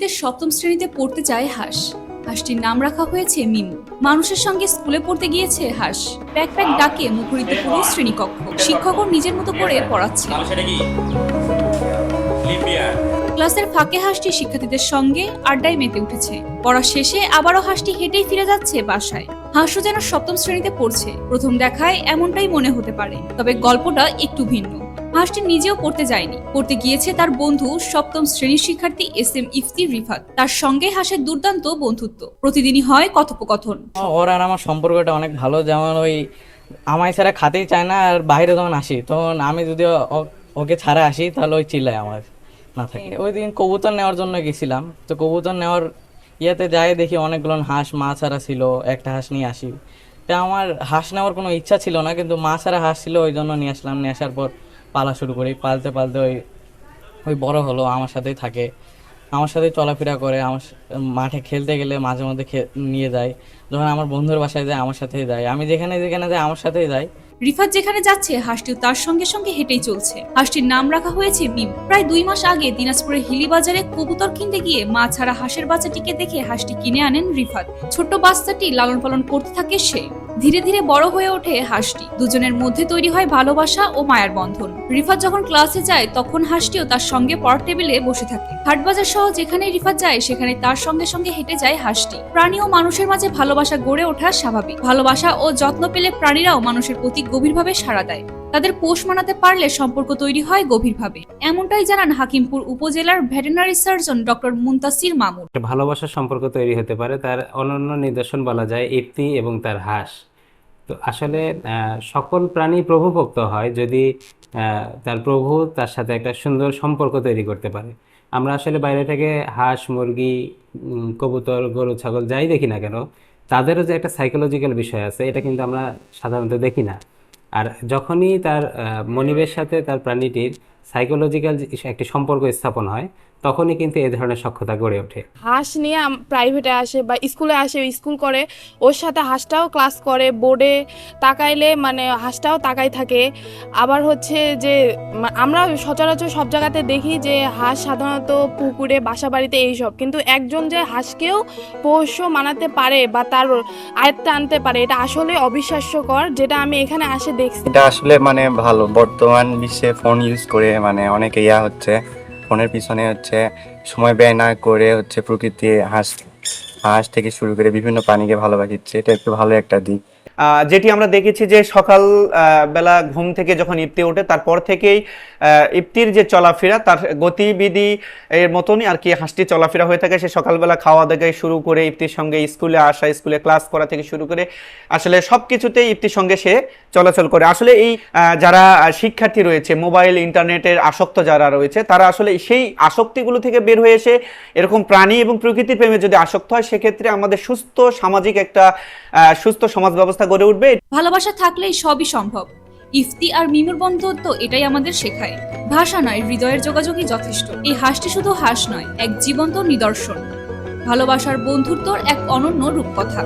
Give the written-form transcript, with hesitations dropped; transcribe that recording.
শিক্ষার্থীদের সপ্তম শ্রেণীতে পড়তে যায় হাঁস। হাঁসটির নাম রাখা হয়েছে মিমু। মানুষের সঙ্গে স্কুলে পড়তে গিয়েছে হাঁস। ব্যাকপ্যাক ডাকে মুখরিত পুরো শ্রেণীকক্ষ। শিক্ষকও নিজের মতো করে পড়াচ্ছে। ক্লাসের ফাঁকে হাঁসটি শিক্ষার্থীদের সঙ্গে আড্ডায় মেতে উঠেছে। পড়া শেষে আবারও হাঁসটি হেঁটেই ফিরে যাচ্ছে বাসায়। হাঁসও যেন সপ্তম শ্রেণীতে পড়ছে। প্রথম দেখায় এমনটাই মনে হতে পারে, তবে গল্পটা একটু ভিন্ন। হাঁসটি নিজেও পড়তে যায়নি, পড়তে গিয়েছে তার বন্ধু সপ্তম শ্রেণীর শিক্ষার্থী SM ইফতি রিফাত। তার সঙ্গে হাঁসের দুর্দান্ত বন্ধুত্ব। প্রতিদিনই হয় কথোপকথন। ওর আর আমার সম্পর্কটা অনেক ভালো। যেমন ওই আমায় ছাড়া খাতেই চায় না, আর বাইরে যখন আসি তখন আমি যদি ওকে ছাড়া আসি তাহলে ওই চিল্লায় আমার না থাকে। ওই দিন কবুতর নেওয়ার জন্য গেছিলাম, তো কবুতর নেওয়ার ইয়েতে যাই দেখি অনেকগুলো হাঁস মা ছাড়া ছিল, একটা হাঁস নিয়ে আসি। তা আমার হাঁস নেওয়ার কোনো ইচ্ছা ছিল না, কিন্তু মা ছাড়া হাঁস ছিল ওই জন্য নিয়ে আসলাম। নিয়ে আসার পর পালা শুরু করি, পালতে পালতে ওই বড় হলো, আমার সাথেই থাকে, আমার সাথে চলাফেরা করে। আমার মাঠে খেলতে গেলে মাঝে মধ্যে নিয়ে যায়। যখন আমার বন্ধুর বাসায় যায় আমার সাথেই যায়, আমি যেখানে যেখানে যাই আমার সাথেই যাই। রিফাত যেখানে যাচ্ছে হাঁসটিও তার সঙ্গে সঙ্গে হেঁটেই চলছে। হাঁসটির নাম রাখা হয়েছে মিম। প্রায় 2 মাস আগে দিনাজপুরের হিলি বাজারে কবুতর কিনতে গিয়ে মা ছাড়া হাঁসের বাচ্চাটিকে দেখে হাঁসটি কিনে আনেন রিফাত। ছোট্ট বাচ্চাটি লালন পালন করতে থাকে সে। ধীরে ধীরে বড় হয়ে ওঠে হাঁসটি। দুজনের মধ্যে তৈরি হয় ভালোবাসা ও মায়ার বন্ধন। রিফাত যখন ক্লাসে যায় তখন হাঁসটিও তার সঙ্গে পড়ার টেবিলে বসে থাকে। হাটবাজার সহ যেখানে রিফাত যায় সেখানে তার সঙ্গে সঙ্গে হেঁটে যায় হাঁসটি। প্রাণী ও মানুষের মাঝে ভালোবাসা গড়ে ওঠা স্বাভাবিক। ভালোবাসা ও যত্ন পেলে প্রাণীরাও মানুষের প্রতি গভীরভাবে সাড়া দেয়। তাদের পোষ মানাতে পারলে সম্পর্ক তৈরি হয় গভীরভাবে। এমনটাই জানান হাকিমপুর উপজেলার veterinary surgeon doctor Muntasir Mamun. ভালোবাসার সম্পর্ক তৈরি হতে পারে, তার অনন্য নিদর্শন বলা যায় ইফতি এবং তার হাঁস। তো আসলে সকল প্রাণী প্রভুভক্ত হয় যদি তার প্রভু তার সাথে একটা সুন্দর সম্পর্ক তৈরি করতে পারে। আমরা আসলে বাইরে থেকে হাঁস, মুরগি, কবুতর, গরু, ছাগল যাই দেখি না কেন, তাদেরও যে একটা সাইকোলজিক্যাল বিষয় আছে এটা কিন্তু আমরা সাধারণত দেখি না। আর যখনই তার মনিবের সাথে তার প্রাণীটির সাইকোলজিক্যাল একটি সম্পর্ক স্থাপন হয় তখনই কিন্তু এই ধরনের সখ্যতা গড়ে ওঠে। হাঁস নিয়ে প্রাইভেটে আসে বা স্কুলে আসে, স্কুল করে, ওর সাথে হাঁসটাও ক্লাস করে। বোর্ডে তাকাইলে মানে হাঁসটাও তাকাই থাকে। আবার হচ্ছে যে আমরা সচরাচর সব জায়গাতে দেখি যে হাঁস সাধারণত পুকুরে, বাসা বাড়িতে এইসব, কিন্তু একজন যে হাঁসকেও পোষ্য মানাতে পারে বা তার আয়ত্তে আনতে পারে এটা আসলে অবিশ্বাস্যকর, যেটা আমি এখানে আসে দেখছি। এটা আসলে মানে ভালো। বর্তমান বিশ্বে ফোন ইউজ করে মানে অনেকে হচ্ছে ফোনের পিছনে হচ্ছে সময় ব্যয় না করে হচ্ছে প্রকৃতি, হাঁস থেকে শুরু করে বিভিন্ন প্রাণীকে ভালোবাসছে। এটা একটু ভালো একটা দিক। যেটি আমরা দেখেছি যে সকাল বেলা ঘুম থেকে যখন ইফতি ওঠে তারপর থেকেই ইফতির যে চলাফেরা, তার গতিবিধি এর মতনই আর কি হাঁসটি চলাফেরা হয়ে থাকে। সে সকালবেলা খাওয়া দাওয়া শুরু করে ইফতির সঙ্গে স্কুলে আসা, স্কুলে ক্লাস করা থেকে শুরু করে আসলে সব কিছুতেই ইফতির সঙ্গে সে চলাচল করে। আসলে এই যারা শিক্ষার্থী রয়েছে, মোবাইল ইন্টারনেটের আসক্ত যারা রয়েছে, তারা আসলে সেই আসক্তিগুলো থেকে বের হয়ে এসে এরকম প্রাণী এবং প্রকৃতির প্রেমে যদি আসক্ত হয় সেক্ষেত্রে আমাদের সুস্থ সামাজিক একটা সুস্থ সমাজ ব্যবস্থা গড়ে উঠবে। ভালোবাসা থাকলেই সবই সম্ভব। ইফতি আর মিমুর বন্ধুত্ব এটাই আমাদের শেখায়। ভাষা নয়, হৃদয়ের যোগাযোগই যথেষ্ট। এই হাঁসটি শুধু হাঁস নয়, এক জীবন্ত নিদর্শন। ভালোবাসার বন্ধুত্বর এক অনন্য রূপকথা।